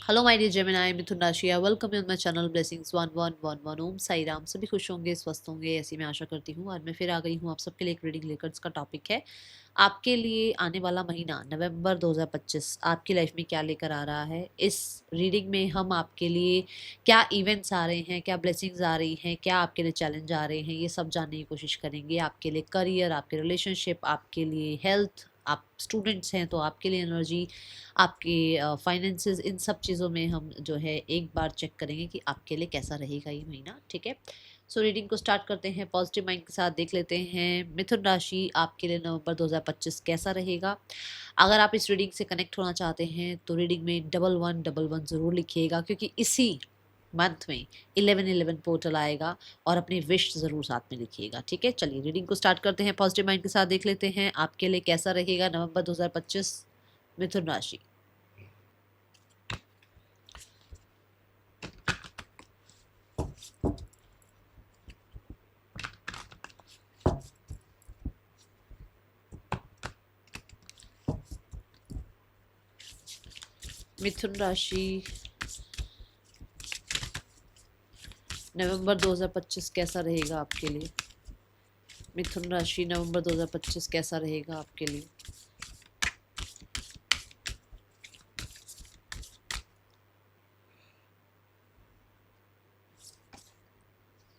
Hello my dear Gemini, मिथुन राशि, welcome you on my channel blessings 1111। ओम साई राम। सभी खुश होंगे, स्वस्थ होंगे, ऐसी मैं आशा करती हूँ। आज मैं फिर आ गई हूँ आप सबके लिए एक रीडिंग लेकर। इसका टॉपिक है आपके लिए आने वाला महीना नवंबर 2025 आपकी लाइफ में क्या लेकर आ रहा है। इस रीडिंग में हम आपके लिए क्या इवेंट्स आ रहे हैं, क्या ब्लेसिंग्स आ रही हैं, क्या आपके लिए चैलेंज आ रहे हैं, ये सब जानने की कोशिश करेंगे। आपके लिए करियर, आपके रिलेशनशिप, आपके लिए हेल्थ, आप स्टूडेंट्स हैं तो आपके लिए एनर्जी, आपके फाइनेंसेस, इन सब चीज़ों में हम जो है एक बार चेक करेंगे कि आपके लिए कैसा रहेगा ये महीना। ठीक है, सो रीडिंग को स्टार्ट करते हैं। पॉजिटिव माइंड के साथ देख लेते हैं मिथुन राशि आपके लिए नवंबर 2025 कैसा रहेगा। अगर आप इस रीडिंग से कनेक्ट होना चाहते हैं तो रीडिंग में 1111 ज़रूर लिखिएगा, क्योंकि इसी मंथ में 1111 पोर्टल आएगा और अपनी विश ज़रूर साथ में लिखिएगा। ठीक है, चलिए रीडिंग को स्टार्ट करते हैं। पॉजिटिव माइंड के साथ देख लेते हैं आपके लिए कैसा रहेगा नवंबर 2025 मिथुन राशि। मिथुन राशि नवंबर 2025 कैसा रहेगा आपके लिए। मिथुन राशि नवंबर 2025 कैसा रहेगा आपके लिए।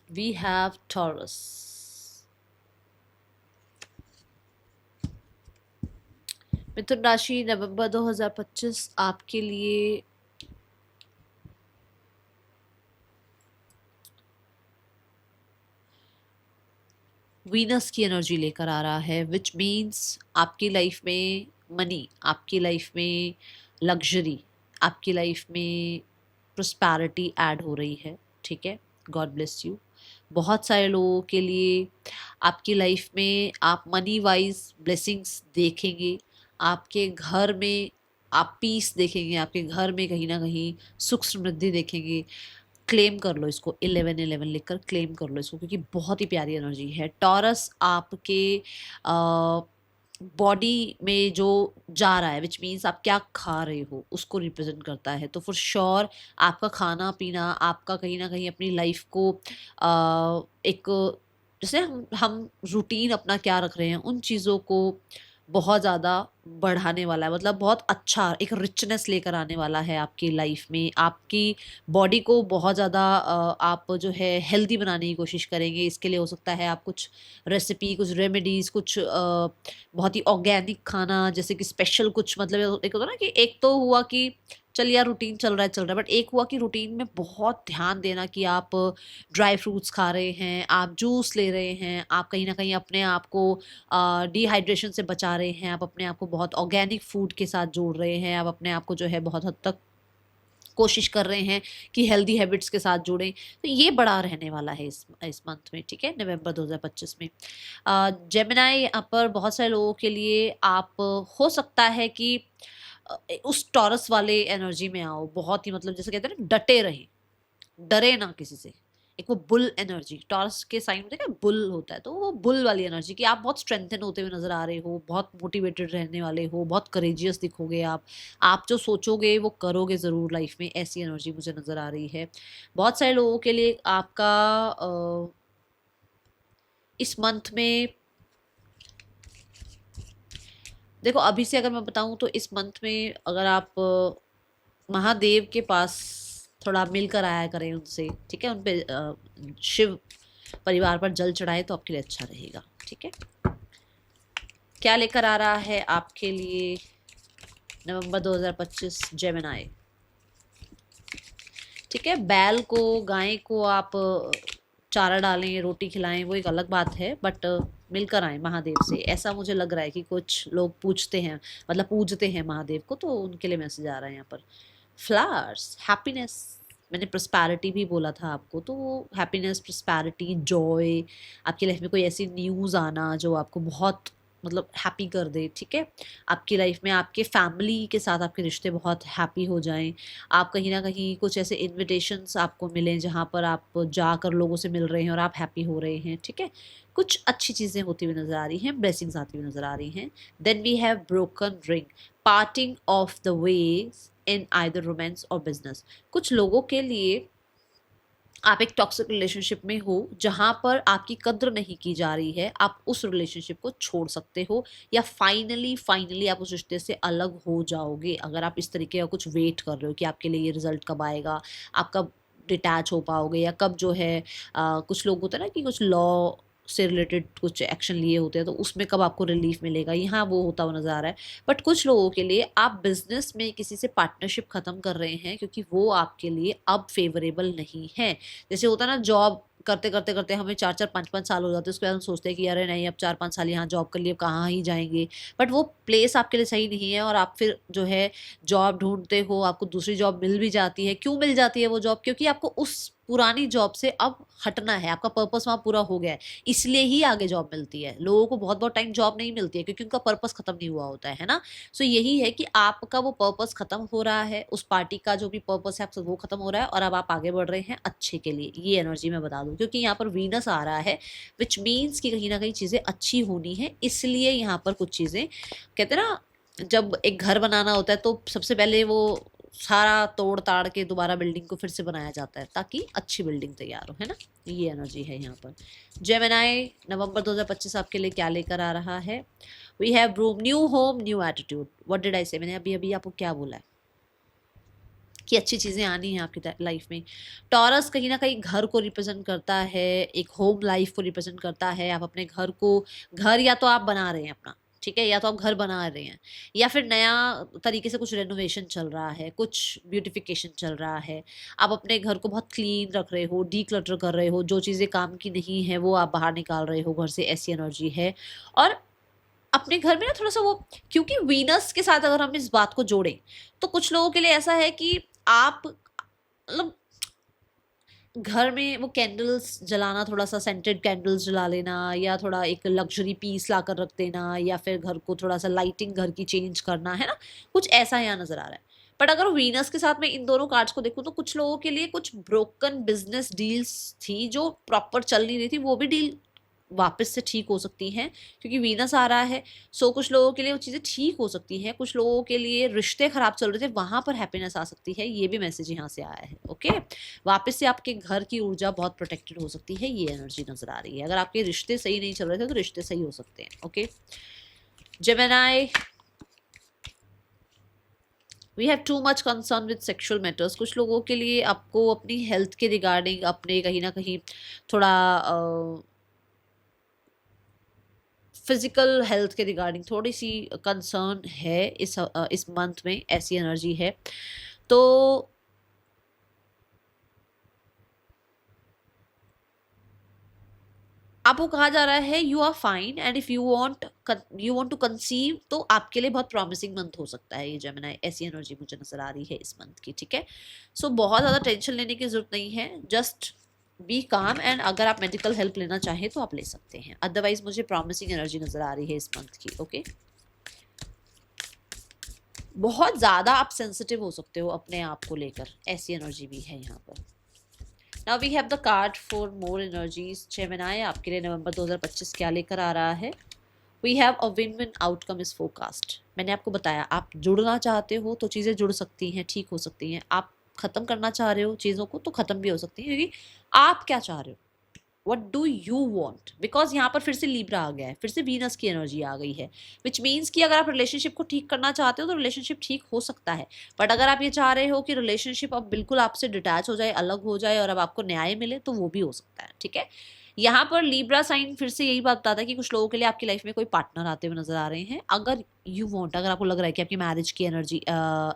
We have taurus. मिथुन राशि नवंबर 2025 आपके लिए वीनस की एनर्जी लेकर आ रहा है, विच मीन्स आपकी लाइफ में मनी, आपकी लाइफ में लग्जरी, आपकी लाइफ में प्रोस्पैरिटी ऐड हो रही है। ठीक है, गॉड ब्लेस यू। बहुत सारे लोगों के लिए आपकी लाइफ में आप मनी वाइज ब्लेसिंग्स देखेंगे। आपके घर में आप पीस देखेंगे, आपके घर में कहीं ना कहीं सुख समृद्धि देखेंगे। क्लेम कर लो इसको, 1111 लिखकर क्लेम कर लो इसको, क्योंकि बहुत ही प्यारी एनर्जी है। टॉरस आपके बॉडी में जो जा रहा है, विच मीन्स आप क्या खा रहे हो, उसको रिप्रेजेंट करता है। तो फॉर श्योर आपका खाना पीना, आपका कहीं ना कहीं अपनी लाइफ को एक, जैसे हम रूटीन अपना क्या रख रहे हैं, उन चीज़ों को बहुत ज़्यादा बढ़ाने वाला है। मतलब बहुत अच्छा एक रिचनेस लेकर आने वाला है आपकी लाइफ में। आपकी बॉडी को बहुत ज़्यादा आप जो है हेल्दी बनाने की कोशिश करेंगे। इसके लिए हो सकता है आप कुछ रेसिपी, कुछ रेमेडीज़, कुछ बहुत ही ऑर्गेनिक खाना, जैसे कि स्पेशल कुछ, मतलब एक होता है ना कि एक तो हुआ कि चल यार रूटीन चल रहा है, बट एक हुआ कि रूटीन में बहुत ध्यान देना कि आप ड्राई फ्रूट्स खा रहे हैं, आप जूस ले रहे हैं, आप कहीं ना कहीं अपने आप को डिहाइड्रेशन से बचा रहे हैं, आप अपने आप को बहुत ऑर्गेनिक फूड के साथ जोड़ रहे हैं, आप अपने आप को जो है बहुत हद तक कोशिश कर रहे हैं कि हेल्दी हैबिट्स के साथ जुड़ें। तो ये बड़ा रहने वाला है इस मंथ में। ठीक है, नवंबर 2025 में। जेमिनाई यहाँ पर बहुत सारे लोगों के लिए आप हो सकता है कि उस टॉरस वाले एनर्जी में आओ, बहुत ही मतलब जैसे कहते हैं ना, डटे रहें, डरे ना किसी से। एक वो बुल एनर्जी, टॉरस के साइन में देखा बुल होता है, तो वो बुल वाली एनर्जी कि आप बहुत स्ट्रेंथन होते हुए नजर आ रहे हो, बहुत मोटिवेटेड रहने वाले हो, बहुत करेजियस दिखोगे आप जो सोचोगे वो करोगे ज़रूर लाइफ में, ऐसी एनर्जी मुझे नज़र आ रही है। बहुत सारे लोगों के लिए आपका इस मंथ में, देखो अभी से अगर मैं बताऊं तो इस मंथ में अगर आप महादेव के पास थोड़ा मिलकर आया करें उनसे, ठीक है, उन पे शिव परिवार पर जल चढ़ाए तो आपके लिए अच्छा रहेगा। ठीक है, क्या लेकर आ रहा है आपके लिए नवंबर 2025 जेमिनाई। ठीक है, बैल को, गाय को आप चारा डालें, रोटी खिलाएं, वो एक अलग बात है, बट मिलकर आए महादेव से, ऐसा मुझे लग रहा है कि कुछ लोग पूछते हैं, मतलब पूजते हैं महादेव को, तो उनके लिए मैसेज आ रहा है यहाँ पर। फ्लावर्स, हैप्पीनेस, मैंने प्रस्पैरिटी भी बोला था आपको, तो हैप्पीनेस, प्रस्पैरिटी, जॉय, आपकी लाइफ में कोई ऐसी न्यूज़ आना जो आपको बहुत मतलब हैप्पी कर दे। ठीक है, आपकी लाइफ में आपके फैमिली के साथ आपके रिश्ते बहुत हैप्पी हो जाएं, आप कहीं ना कहीं कुछ ऐसे इनविटेशंस आपको मिलें जहाँ पर आप जाकर लोगों से मिल रहे हैं और आप हैप्पी हो रहे हैं। ठीक है, कुछ अच्छी चीज़ें होती हुई नज़र आ रही हैं, ब्लेसिंग्स आती हुई नज़र आ रही हैं। Then we have broken ring, parting of the ways, in either romance और बिजनेस। कुछ लोगों के लिए आप एक टॉक्सिक रिलेशनशिप में हो जहां पर आपकी कद्र नहीं की जा रही है, आप उस रिलेशनशिप को छोड़ सकते हो या फाइनली आप उस रिश्ते से अलग हो जाओगे अगर आप इस तरीके का कुछ वेट कर रहे हो कि आपके लिए ये रिजल्ट कब आएगा, आप कब डिटैच हो पाओगे या कब जो है कुछ लोग होते हैं ना कि कुछ लॉ से रिलेटेड कुछ एक्शन लिए होते हैं तो उसमें कब आपको रिलीफ मिलेगा, यहाँ वो होता हुआ नजर आ रहा है। बट कुछ लोगों के लिए आप बिजनेस में किसी से पार्टनरशिप खत्म कर रहे हैं क्योंकि वो आपके लिए अब फेवरेबल नहीं है। जैसे होता है ना, जॉब करते करते करते हमें 4-4 5-5 साल हो जाते हैं, उसके बाद हम सोचते हैं कि अरे नहीं अब 4-5 साल यहाँ जॉब कर लिए, अब कहाँ ही जाएंगे। बट वो प्लेस आपके लिए सही नहीं है और आप फिर जो है जॉब ढूंढते हो, आपको दूसरी जॉब मिल भी जाती है। क्यों मिल जाती है वो जॉब? क्योंकि आपको उस पुरानी जॉब से अब हटना है, आपका पर्पस वहाँ पूरा हो गया है, इसलिए ही आगे जॉब मिलती है। लोगों को बहुत बहुत टाइम जॉब नहीं मिलती है क्योंकि उनका पर्पस खत्म नहीं हुआ होता है ना। सो यही है कि आपका वो पर्पस खत्म हो रहा है, उस पार्टी का जो भी पर्पस है आपसे वो खत्म हो रहा है और अब आप आगे बढ़ रहे हैं अच्छे के लिए। ये एनर्जी मैं बता दूं क्योंकि यहाँ पर वीनस आ रहा है, विच मीन्स कि कहीं ना कहीं चीजें अच्छी होनी है। इसलिए यहाँ पर कुछ चीजें कहते हैं ना, जब एक घर बनाना होता है तो सबसे पहले वो सारा तोड़ ताड़ के दोबारा बिल्डिंग को फिर से बनाया जाता है ताकि अच्छी बिल्डिंग तैयार हो, है ना। ये एनर्जी है यहाँ पर। जेमिनी, नवंबर 2025 आपके लिए क्या लेकर आ रहा है? We have room, new home, new attitude. What did I say? मैंने अभी अभी आपको क्या बोला है कि अच्छी चीज़ें आनी हैं आपकी लाइफ में। टॉरस कहीं ना कहीं घर को रिप्रेजेंट करता है, एक होम लाइफ को रिप्रेजेंट करता है। आप अपने घर को, घर या तो आप बना रहे हैं अपना, ठीक है, या तो आप घर बना रहे हैं या फिर नया तरीके से कुछ रेनोवेशन चल रहा है, कुछ ब्यूटिफिकेशन चल रहा है। आप अपने घर को बहुत क्लीन रख रहे हो, डी क्लटर कर रहे हो, जो चीज़ें काम की नहीं है वो आप बाहर निकाल रहे हो घर से, ऐसी एनर्जी है। और अपने घर में ना थोड़ा सा वो, क्योंकि वीनस के साथ अगर हम इस बात को जोड़ें तो कुछ लोगों के लिए ऐसा है कि आप मतलब घर में वो कैंडल्स जलाना, थोड़ा सा सेंटेड कैंडल्स जला लेना या थोड़ा एक लग्जरी पीस ला कर रख देना या फिर घर को थोड़ा सा लाइटिंग घर की चेंज करना, है ना, कुछ ऐसा यहाँ नजर आ रहा है। बट अगर वीनस के साथ में इन दोनों कार्ड्स को देखूं तो कुछ लोगों के लिए कुछ ब्रोकन बिजनेस डील्स थी जो प्रॉपर चल नहीं रही थी, वो भी डील वापस से ठीक हो सकती हैं क्योंकि वीनस आ रहा है। सो कुछ लोगों के लिए वो चीज़ें ठीक हो सकती हैं, कुछ लोगों के लिए रिश्ते खराब चल रहे थे वहां पर हैप्पीनेस आ सकती है। ये भी मैसेज यहाँ से आया है। ओके, वापस से आपके घर की ऊर्जा बहुत प्रोटेक्टेड हो सकती है, ये एनर्जी नजर आ रही है। अगर आपके रिश्ते सही नहीं चल रहे थे तो रिश्ते सही हो सकते हैं। Okay, Gemini, we have too much concern with sexual matters. कुछ लोगों के लिए आपको अपनी हेल्थ के रिगार्डिंग अपने कहीं ना कहीं थोड़ा फिजिकल हेल्थ के रिगार्डिंग थोड़ी सी कंसर्न है इस मंथ में, ऐसी एनर्जी है। तो आपको कहा जा रहा है you are fine and if you want to conceive, तो आपके लिए बहुत प्रॉमिसिंग मंथ हो सकता है ये जेमिनी, ऐसी एनर्जी मुझे नजर आ रही है इस मंथ की। ठीक है, सो बहुत ज़्यादा टेंशन लेने की जरूरत नहीं है, जस्ट बी काम। एंड अगर आप मेडिकल हेल्प लेना चाहें तो आप ले सकते हैं, अदरवाइज मुझे प्रॉमिसिंग एनर्जी नजर आ रही है इस मंथ की। ओके, बहुत ज़्यादा आप सेंसिटिव हो सकते हो अपने आप को लेकर, ऐसी एनर्जी भी है यहाँ पर। Now we have the card for more energies. Gemini, आपके लिए नवंबर 2025 क्या लेकर आ रहा है? We have a win win outcome is forecast. मैंने आपको बताया, आप जुड़ना चाहते हो तो चीज़ें जुड़ सकती हैं, ठीक हो सकती हैं। आप खत्म करना चाह रहे हो चीज़ों को तो खत्म भी हो सकती हैं, क्योंकि आप क्या चाह रहे हो, what do you want. Because यहाँ पर फिर से लीब्रा आ गया है, फिर से वीनस की एनर्जी आ गई है, विच मीन्स कि अगर आप रिलेशनशिप को ठीक करना चाहते हो तो रिलेशनशिप ठीक हो सकता है। बट अगर आप ये चाह रहे हो कि रिलेशनशिप अब बिल्कुल आपसे डिटैच हो जाए, अलग हो जाए और अब आपको न्याय मिले, तो वो भी हो सकता है। ठीक है, यहाँ पर लीब्रा साइन फिर से यही बात बताता है कि कुछ लोगों के लिए आपकी लाइफ में कोई पार्टनर आते हुए नजर आ रहे हैं। अगर यू वांट, अगर आपको लग रहा है कि आपकी मैरिज की एनर्जी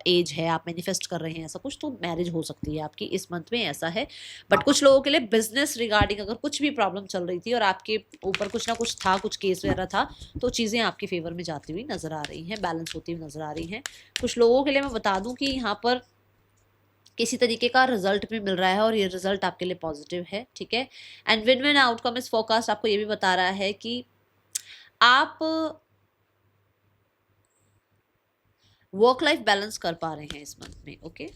एज है, आप मैनिफेस्ट कर रहे हैं ऐसा कुछ, तो मैरिज हो सकती है आपकी इस मंथ में, ऐसा है। बट कुछ लोगों के लिए बिजनेस रिगार्डिंग अगर कुछ भी प्रॉब्लम चल रही थी और आपके ऊपर कुछ ना कुछ था, कुछ केस वगैरह था, तो चीज़ें आपके फेवर में जाती हुई नजर आ रही हैं, बैलेंस होती हुई नजर आ रही हैं। कुछ लोगों के लिए मैं बता दूं कि यहाँ पर किसी तरीके का रिजल्ट भी मिल रहा है और ये रिजल्ट आपके लिए पॉजिटिव है। ठीक है, एंड विन विन आउटकम इस फोरकास्ट आपको ये भी बता रहा है कि आप वर्क लाइफ बैलेंस कर पा रहे हैं इस मंथ में। ओके,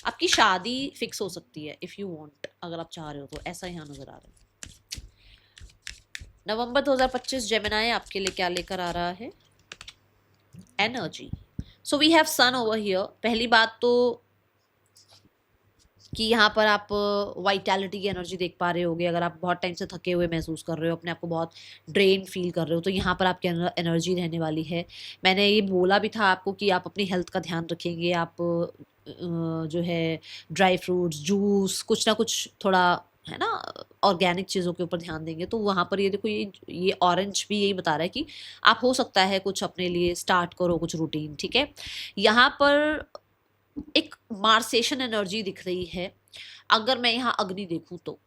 आपकी शादी फिक्स हो सकती है इफ यू वांट, अगर आप चाह रहे हो तो, ऐसा यहाँ नजर आ रहा है। नवंबर 2025 जेमिनाई आपके लिए क्या लेकर आ रहा है? Energy. So we have sun over here. पहली बात तो कि यहाँ पर आप वाइटैलिटी की एनर्जी देख पा रहे होगे। अगर आप बहुत टाइम से थके हुए महसूस कर रहे हो, अपने आप को बहुत ड्रेन फील कर रहे हो, तो यहाँ पर आपकी एनर्जी रहने वाली है। मैंने ये बोला भी था आपको कि आप अपनी हेल्थ का ध्यान रखेंगे। आप जो है ड्राई फ्रूट्स, जूस, कुछ ना कुछ थोड़ा, है ना, ऑर्गेनिक चीज़ों के ऊपर ध्यान देंगे। तो वहाँ पर ये देखो, ये ऑरेंज भी यही बता रहा है कि आप हो सकता है कुछ अपने लिए स्टार्ट करो, कुछ रूटीन। ठीक है, यहाँ पर एक मार्सेशन एनर्जी दिख रही है। अगर मैं यहाँ अग्नि देखूँ तो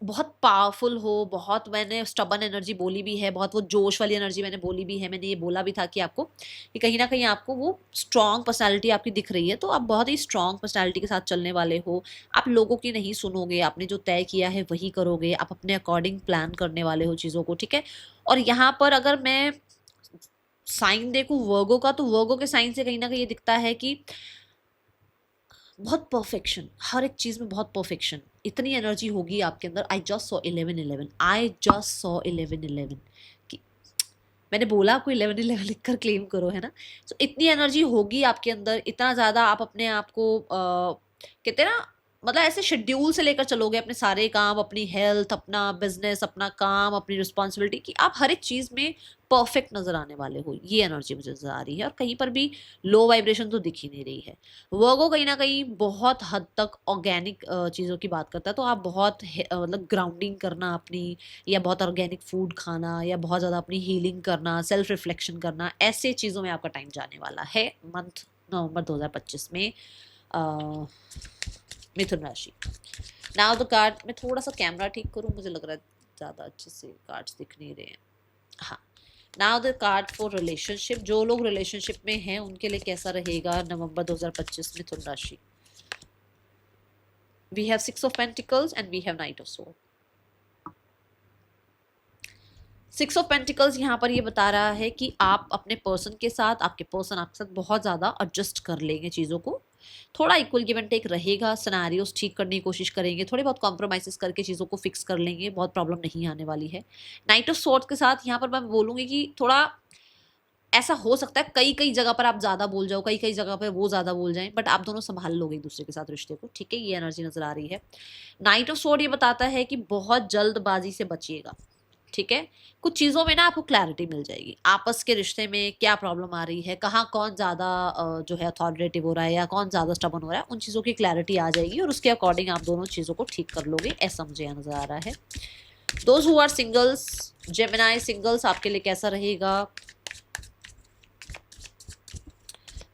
बहुत पावरफुल हो, बहुत, मैंने स्टबन एनर्जी बोली भी है, बहुत वो जोश वाली एनर्जी मैंने बोली भी है। मैंने ये बोला भी था कि आपको कि कहीं ना कहीं आपको वो स्ट्रॉन्ग पर्सनालिटी आपकी दिख रही है। तो आप बहुत ही स्ट्रॉन्ग पर्सनालिटी के साथ चलने वाले हो। आप लोगों की नहीं सुनोगे, आपने जो तय किया है वही करोगे। आप अपने अकॉर्डिंग प्लान करने वाले हो चीज़ों को। ठीक है, और यहाँ पर अगर मैं साइन देखूं वर्गो का, तो वर्गो के साइन से कहीं ना कहीं ये दिखता है कि बहुत परफेक्शन, हर एक चीज में बहुत परफेक्शन, इतनी एनर्जी होगी आपके अंदर। I just saw 11-11, I just saw 11-11 कि मैंने बोला आपको 11-11 लिखकर क्लेम करो, है ना। तो इतनी एनर्जी होगी आपके अंदर, इतना ज्यादा आप अपने आप को कहते हैं ना, मतलब ऐसे शेड्यूल से लेकर चलोगे अपने सारे काम, अपनी हेल्थ, अपना बिजनेस, अपना काम, अपनी रिस्पॉन्सिबिलिटी, कि आप हर एक चीज में परफेक्ट नजर आने वाले हो। ये एनर्जी मुझे नजर आ रही है, और कहीं पर भी लो वाइब्रेशन तो दिख ही नहीं रही है। वर्गो कहीं ना कहीं बहुत हद तक ऑर्गेनिक चीज़ों की बात करता है। तो आप बहुत मतलब ग्राउंडिंग करना अपनी, या बहुत ऑर्गेनिक फूड खाना, या बहुत ज़्यादा अपनी हीलिंग करना, सेल्फ रिफ्लेक्शन करना, ऐसे चीज़ों में आपका टाइम जाने वाला है मंथ नवंबर 2025 में। अ, मिथुन राशि। नाउ द कार्ड, मैं थोड़ा सा कैमरा ठीक करूँ, मुझे लग रहा है ज़्यादा अच्छे से कार्ड्स दिख नहीं रहे हैं। हाँ, now the card for relationship. जो लोग रिलेशनशिप में हैं उनके लिए कैसा रहेगा नवंबर 2025 मिथुन राशि? We have 6 of pentacles and we have knight of sword. 6 of pentacles यहाँ पर ये बता रहा है कि आप अपने पर्सन के साथ, आपके पर्सन आपके साथ बहुत ज़्यादा एडजस्ट कर लेंगे चीज़ों को। थोड़ा इक्वल गिव एंड टेक रहेगा, सिनेरियोस ठीक करने की कोशिश करेंगे, थोड़े बहुत कॉम्प्रोमाइज़ करके चीज़ों को फिक्स कर लेंगे, बहुत प्रॉब्लम नहीं आने वाली है। नाइट ऑफ सोर्ड्स के साथ यहाँ पर मैं बोलूँगी कि थोड़ा ऐसा हो सकता है कई कई जगह पर आप ज़्यादा बोल जाओ, कई कई जगह पर वो ज़्यादा बोल जाएं, बट आप दोनों संभाल लोगे एक दूसरे के साथ रिश्ते को। ठीक है, ये एनर्जी नज़र आ रही है। नाइट ऑफ सोर्ड ये बताता है कि बहुत जल्दबाजी से बचिएगा। ठीक है, कुछ चीज़ों में ना आपको क्लैरिटी मिल जाएगी, आपस के रिश्ते में क्या प्रॉब्लम आ रही है, कहाँ कौन ज़्यादा जो है अथॉरिटेटिव हो रहा है, या कौन ज़्यादा स्टबन हो रहा है, उन चीज़ों की क्लैरिटी आ जाएगी, और उसके अकॉर्डिंग आप दोनों चीज़ों को ठीक कर लोगे, ऐसा मुझे नज़र आ रहा है। Those who are singles, Gemini singles, आपके लिए कैसा रहेगा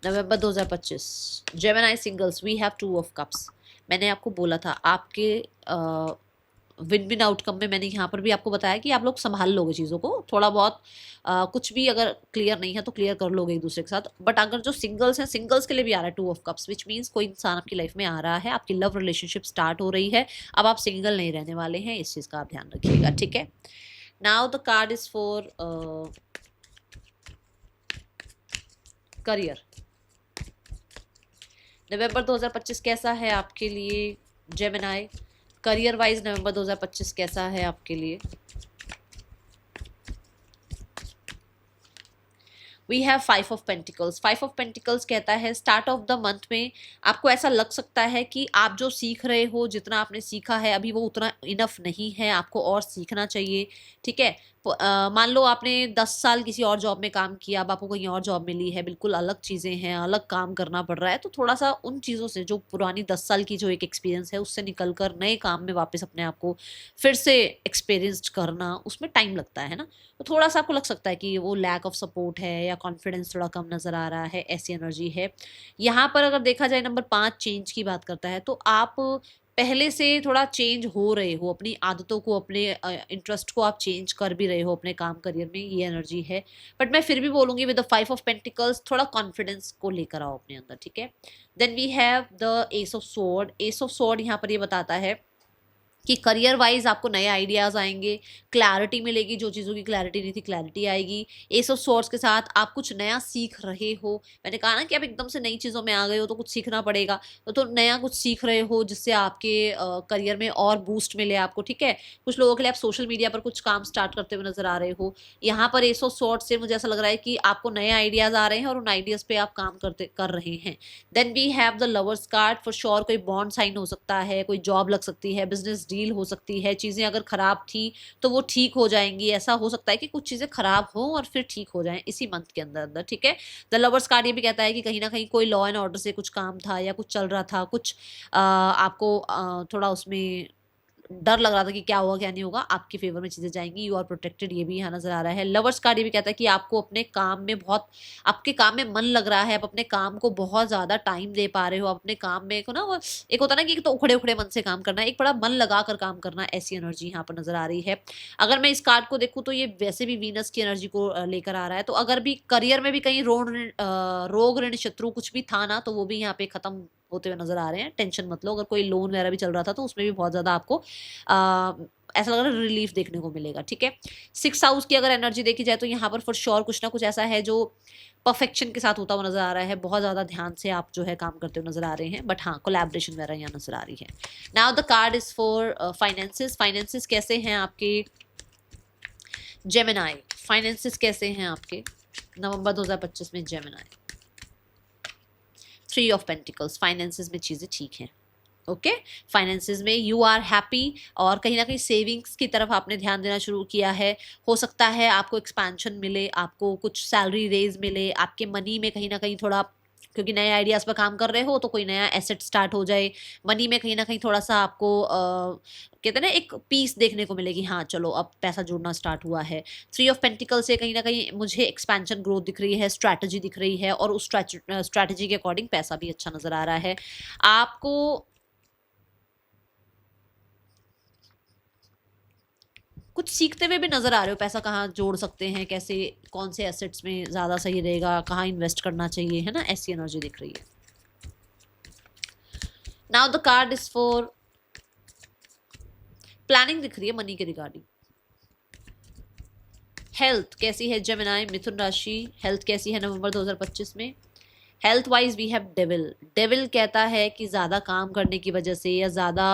नवंबर 2025? Gemini singles, we have 2 of cups. मैंने आपको बोला था आपके विन विन आउटकम में, मैंने यहाँ पर भी आपको बताया कि आप लोग संभाल लोगे चीज़ों को, थोड़ा बहुत कुछ भी अगर क्लियर नहीं है तो क्लियर कर लोगे एक दूसरे के साथ। बट अगर जो सिंगल्स हैं, सिंगल्स के लिए भी आ रहा है 2 ऑफ कप्स, विच मीन्स कोई इंसान आपकी लाइफ में आ रहा है, आपकी लव रिलेशनशिप स्टार्ट हो रही है। अब आप सिंगल नहीं रहने वाले हैं, इस चीज़ का आप ध्यान रखिएगा। ठीक है, now the card is for career. November 2025 कैसा है आपके लिए जेमिनाई? करियर वाइज नवंबर 2025 कैसा है आपके लिए? We have 5 of pentacles. 5 of pentacles कहता है स्टार्ट ऑफ द मंथ में आपको ऐसा लग सकता है कि आप जो सीख रहे हो, जितना आपने सीखा है अभी वो उतना इनफ नहीं है, आपको और सीखना चाहिए। ठीक है, मान लो आपने 10 साल किसी और जॉब में काम किया, अब आपको कहीं और जॉब मिली है, बिल्कुल अलग चीज़ें हैं, अलग काम करना पड़ रहा है, तो थोड़ा सा उन चीज़ों से, जो पुरानी 10 साल की जो एक एक्सपीरियंस है, उससे निकल कर नए काम में वापस अपने आप को फिर से एक्सपीरियंस्ड करना, उसमें टाइम लगता है ना। तो थोड़ा सा आपको लग सकता है कि वो लैक ऑफ सपोर्ट है, या कॉन्फिडेंस थोड़ा कम नज़र आ रहा है, ऐसी एनर्जी है यहाँ पर। अगर देखा जाए नंबर 5 चेंज की बात करता है, तो आप पहले से थोड़ा चेंज हो रहे हो, अपनी आदतों को, अपने इंटरेस्ट को आप चेंज कर भी रहे हो अपने काम करियर में, ये एनर्जी है। बट मैं फिर भी बोलूँगी विद द 5 ऑफ पेंटिकल्स थोड़ा कॉन्फिडेंस को लेकर आओ अपने अंदर। ठीक है, then we have the ace of sword. Ace of sword यहाँ पर ये बताता है कि करियर वाइज आपको नए आइडियाज़ आएंगे, क्लैरिटी मिलेगी, जो चीज़ों की क्लैरिटी नहीं थी क्लैरिटी आएगी। एस ऑफ स्वॉर्ड्स के साथ आप कुछ नया सीख रहे हो। मैंने कहा ना कि आप एकदम से नई चीज़ों में आ गए हो तो कुछ सीखना पड़ेगा, तो नया कुछ सीख रहे हो जिससे आपके करियर में और बूस्ट मिले आपको, ठीक है। कुछ लोगों के लिए आप सोशल मीडिया पर कुछ काम स्टार्ट करते हुए नजर आ रहे हो। यहाँ पर एस ऑफ स्वॉर्ड्स से मुझे ऐसा लग रहा है कि आपको नए आइडियाज़ आ रहे हैं और उन आइडियाज़ पे आप काम कर रहे हैं। Then we have the lovers card. For sure कोई बॉन्ड साइन हो सकता है, कोई जॉब लग सकती है, बिजनेस डील हो सकती है। चीज़ें अगर खराब थी तो वो ठीक हो जाएंगी। ऐसा हो सकता है कि कुछ चीज़ें खराब हो और फिर ठीक हो जाएं इसी मंथ के अंदर अंदर, ठीक है। द लवर्स कार्ड ये भी कहता है कि कहीं ना कहीं कोई लॉ एंड ऑर्डर से कुछ काम था या कुछ चल रहा था, कुछ आपको थोड़ा उसमें डर लग रहा था कि क्या होगा क्या नहीं होगा, आपके फेवर में चीजें जाएंगी। यू आर प्रोटेक्टेड, ये भी यहाँ नजर आ रहा है। लवर्स कार्ड ये भी कहता है कि आपको अपने काम में बहुत, आपके काम में मन लग रहा है, आप अपने काम को बहुत ज्यादा टाइम दे पा रहे हो। अपने काम में को ना वो एक होता है ना कि एक तो उखड़े उखड़े मन से काम करना, एक बड़ा मन लगा कर काम करना, ऐसी एनर्जी यहाँ पर नजर आ रही है। अगर मैं इस कार्ड को देखूँ तो ये वैसे भी वीनस की एनर्जी को लेकर आ रहा है। तो अगर भी करियर में भी कहीं रोग ऋण शत्रु कुछ भी था ना, तो वो भी यहाँ पे खत्म होते हुए नजर आ रहे हैं। टेंशन मत लो, अगर कोई लोन वगैरह भी चल रहा था तो उसमें भी बहुत ज्यादा आपको ऐसा लग रहा है रिलीफ देखने को मिलेगा, ठीक है। सिक्स हाउस की अगर एनर्जी देखी जाए तो यहाँ पर फॉर श्योर कुछ ना कुछ ऐसा है जो परफेक्शन के साथ होता हुआ नजर आ रहा है। बहुत ज्यादा ध्यान से आप जो है काम करते हुए नजर आ रहे हैं, बट हाँ कोलैबोरेशन वगैरह यहाँ नजर आ रही है। Now the card is for finances. Finances कैसे हैं आपके जेमिनाई? फाइनेंसिस कैसे हैं आपके नवंबर 2025 में जेमिनाई? 3 of pentacles. फाइनेंसिस में चीजें ठीक हैं, ओके। फाइनेंसिस में यू आर हैप्पी और कहीं ना कहीं सेविंग्स की तरफ आपने ध्यान देना शुरू किया है। हो सकता है आपको एक्सपेंशन मिले, आपको कुछ सैलरी रेज मिले, आपके मनी में कहीं ना कहीं थोड़ा, क्योंकि नए आइडियाज पर काम कर रहे हो तो कोई नया एसेट स्टार्ट हो जाए। मनी में कहीं ना कहीं थोड़ा सा आपको कहते हैं ना एक पीस देखने को मिलेगी, हाँ चलो अब पैसा जुड़ना स्टार्ट हुआ है। 3 ऑफ पेंटिकल से कहीं ना कहीं मुझे एक्सपेंशन ग्रोथ दिख रही है, स्ट्रैटेजी दिख रही है, और उस स्ट्रैटेजी के अकॉर्डिंग पैसा भी अच्छा नजर आ रहा है आपको। कुछ सीखते हुए भी नजर आ रहे हो, पैसा कहाँ जोड़ सकते हैं, कैसे कौन से एसेट्स में ज्यादा सही रहेगा, कहाँ इन्वेस्ट करना चाहिए, है ना, ऐसी एनर्जी दिख रही है। Now the card is for planning दिख रही है मनी के रिगार्डिंग। हेल्थ कैसी है जेमिनाई मिथुन राशि? हेल्थ कैसी है नवंबर 2025 में? Health wise we have devil. Devil कहता है कि ज्यादा काम करने की वजह से या ज्यादा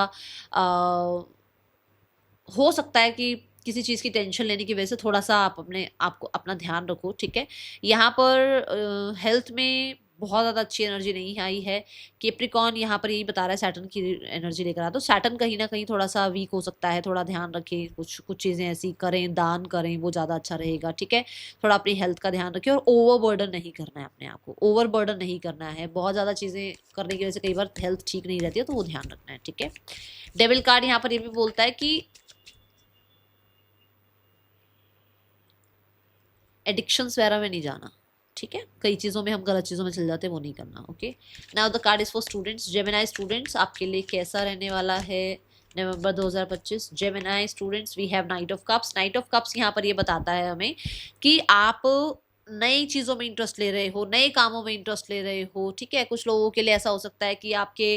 हो सकता है कि किसी चीज़ की टेंशन लेने की वजह से थोड़ा सा आप अपने आपको अपना ध्यान रखो, ठीक है। यहाँ पर हेल्थ में बहुत ज़्यादा अच्छी एनर्जी नहीं आई है। केप्रिकॉन यहाँ पर यही बता रहा है, सैटर्न की एनर्जी लेकर आ, तो सैटर्न कहीं ना कहीं थोड़ा सा वीक हो सकता है, थोड़ा ध्यान रखें, कुछ कुछ चीज़ें ऐसी करें, दान करें, वो ज़्यादा अच्छा रहेगा, ठीक है। थोड़ा अपनी हेल्थ का ध्यान रखें और ओवर बर्डन नहीं करना है अपने आप को, ओवर बर्डन नहीं करना है। बहुत ज़्यादा चीज़ें करने की वजह से कई बार हेल्थ ठीक नहीं रहती है, तो वो ध्यान रखना है, ठीक है। डेविल कार्ड यहाँ पर ये भी बोलता है कि एडिक्शंस वगैरह में नहीं जाना, ठीक है। कई चीज़ों में हम गलत चीज़ों में चल जाते हैं, वो नहीं करना, okay. Now the card is for students. Gemini students आपके लिए कैसा रहने वाला है नवंबर 2025? Gemini students we have knight of cups. Knight of cups यहाँ पर ये बताता है हमें कि आप नई चीज़ों में इंटरेस्ट ले रहे हो, नए कामों में इंटरेस्ट ले रहे हो, ठीक है। कुछ लोगों के लिए ऐसा हो सकता है कि आपके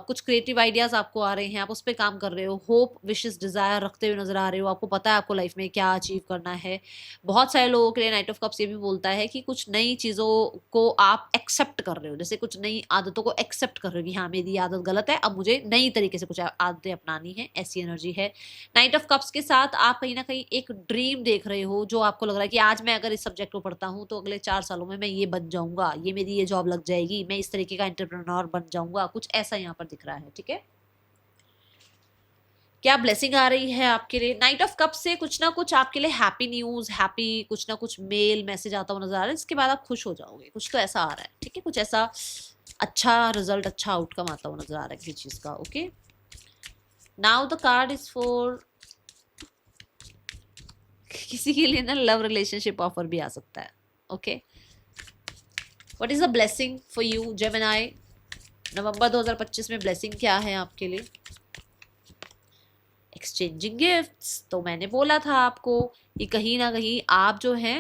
कुछ क्रिएटिव आइडियाज़ आपको आ रहे हैं, आप उस पर काम कर रहे हो, होप विशेस डिज़ायर रखते हुए नजर आ रहे हो, आपको पता है आपको लाइफ में क्या अचीव करना है। बहुत सारे लोगों के लिए नाइट ऑफ कप्स ये भी बोलता है कि कुछ नई चीज़ों को आप एक्सेप्ट कर रहे हो, जैसे कुछ नई आदतों को एक्सेप्ट कर रहे हो कि हाँ मेरी आदत गलत है, अब मुझे नई तरीके से कुछ आदतें अपनानी है, ऐसी एनर्जी है। नाइट ऑफ कप्स के साथ आप कहीं ना कहीं एक ड्रीम देख रहे हो, जो आपको लग रहा है कि आज मैं अगर इस सब्जेक्ट को पढ़ता हूँ तो अगले 4 सालों में मैं ये बन जाऊंगा, ये मेरी ये जॉब लग जाएगी, मैं इस तरीके का एंटरप्रेन्योर बन जाऊंगा, कुछ ऐसा यहाँ पर दिख रहा है, ठीक है। क्या ब्लेसिंग आ रही है आपके लिए? नाइट ऑफ कप से कुछ ना कुछ आपके लिए हैप्पी न्यूज, हैप्पी कुछ ना कुछ मेल मैसेज आता हुआ नजर आ रहा है, इसके बाद आप खुश हो जाओगे, कुछ तो ऐसा आ रहा है, ठीक है। कुछ ऐसा अच्छा रिजल्ट, अच्छा आउटकम आता हुआ नजर आ रहा है किसी चीज का, okay. Now the card is for किसी के लिए ना लव रिलेशनशिप ऑफर भी आ सकता है, okay. What is the blessing for you Gemini November 2025 में? ब्लेसिंग क्या है आपके लिए? Exchanging gifts. तो मैंने बोला था आपको कि कहीं ना कहीं आप जो हैं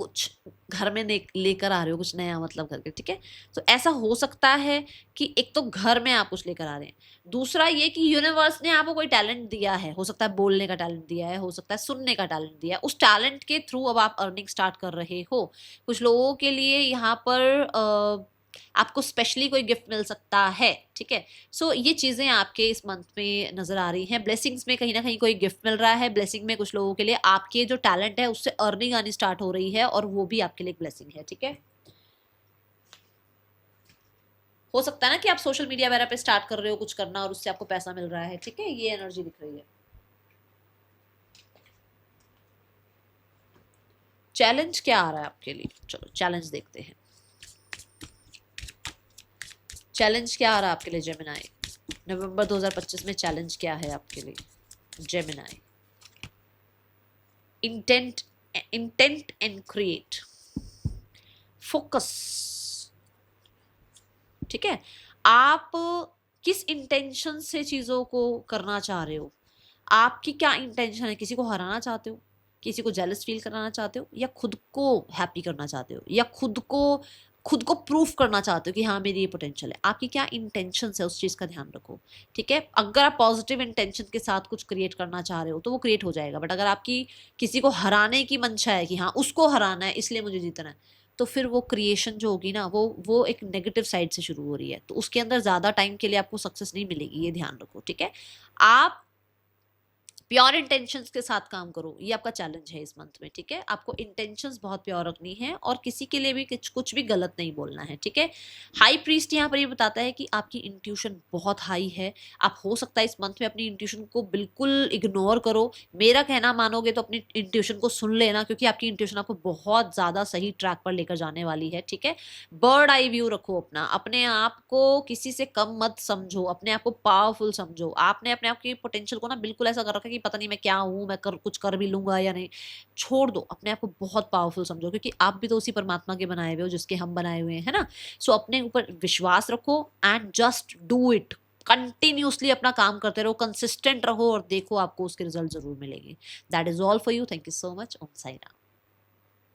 कुछ घर में लेकर आ रहे हो, कुछ नया मतलब करके, ठीक है। तो ऐसा हो सकता है कि एक तो घर में आप कुछ लेकर आ रहे हैं, दूसरा ये कि यूनिवर्स ने आपको कोई टैलेंट दिया है, हो सकता है बोलने का टैलेंट दिया है, हो सकता है सुनने का टैलेंट दिया है, उस टैलेंट के थ्रू अब आप अर्निंग स्टार्ट कर रहे हो। कुछ लोगों के लिए यहाँ पर आपको स्पेशली कोई गिफ्ट मिल सकता है, ठीक है। सो ये चीजें आपके इस मंथ में नजर आ रही हैं। ब्लेसिंग्स में कहीं ना कहीं कोई गिफ्ट मिल रहा है, ब्लेसिंग में कुछ लोगों के लिए आपके जो टैलेंट है उससे अर्निंग आनी स्टार्ट हो रही है, और वो भी आपके लिए एक ब्लेसिंग है, ठीक है। हो सकता है ना कि आप सोशल मीडिया वगैरह पे स्टार्ट कर रहे हो कुछ करना और उससे आपको पैसा मिल रहा है, ठीक है, ये एनर्जी दिख रही है। चैलेंज क्या आ रहा है आपके लिए, चलो चैलेंज देखते हैं। चैलेंज क्या आ रहा है आपके लिए जेमिनाई, नवंबर 2025 में चैलेंज क्या है आपके लिए Gemini. Intent, intent and create, focus, ठीक है। आप किस इंटेंशन से चीजों को करना चाह रहे हो, आपकी क्या इंटेंशन है, किसी को हराना चाहते हो, किसी को जेलस फील कराना चाहते हो, या खुद को हैप्पी करना चाहते हो, या खुद को प्रूफ करना चाहते हो कि हाँ मेरी ये पोटेंशियल है। आपकी क्या इंटेंशन है, उस चीज का ध्यान रखो, ठीक है। अगर आप पॉजिटिव इंटेंशन के साथ कुछ क्रिएट करना चाह रहे हो तो वो क्रिएट हो जाएगा, बट अगर आपकी किसी को हराने की मंशा है कि हाँ उसको हराना है इसलिए मुझे जीतना है, तो फिर वो क्रिएशन जो होगी ना वो एक नेगेटिव साइड से शुरू हो रही है, तो उसके अंदर ज्यादा टाइम के लिए आपको सक्सेस नहीं मिलेगी, ये ध्यान रखो, ठीक है। आप प्योर इंटेंशंस के साथ काम करो, ये आपका चैलेंज है इस मंथ में, ठीक है। आपको इंटेंशंस बहुत प्योर रखनी है और किसी के लिए भी कुछ भी गलत नहीं बोलना है, ठीक है। हाई प्रीस्ट यहाँ पर ये बताता है कि आपकी इंट्यूशन बहुत हाई है। आप हो सकता है इस मंथ में अपनी इंट्यूशन को बिल्कुल इग्नोर करो, मेरा कहना मानोगे तो अपनी इंट्यूशन को सुन लेना, क्योंकि आपकी इंट्यूशन आपको बहुत ज्यादा सही ट्रैक पर लेकर जाने वाली है, ठीक है। बर्ड आई व्यू रखो अपना, अपने आप को किसी से कम मत समझो, अपने आप को पावरफुल समझो। आपने अपने आप की पोटेंशियल को ना बिल्कुल ऐसा कर रखा है कि पता नहीं मैं क्या हूं, मैं कुछ कर भी लूंगा या नहीं। छोड़ दो, अपने आप को बहुत पावरफुल समझो, क्योंकि आप भी तो उसी परमात्मा के बनाए हुए हो जिसके हम बनाए हुए हैं ना। सो अपने ऊपर विश्वास रखो and just do it, continuously अपना काम करते रहो, कंसिस्टेंट रहो और देखो आपको उसके रिजल्ट जरूर मिलेंगे। That is all for you, thank you so much, Om Sai Ram.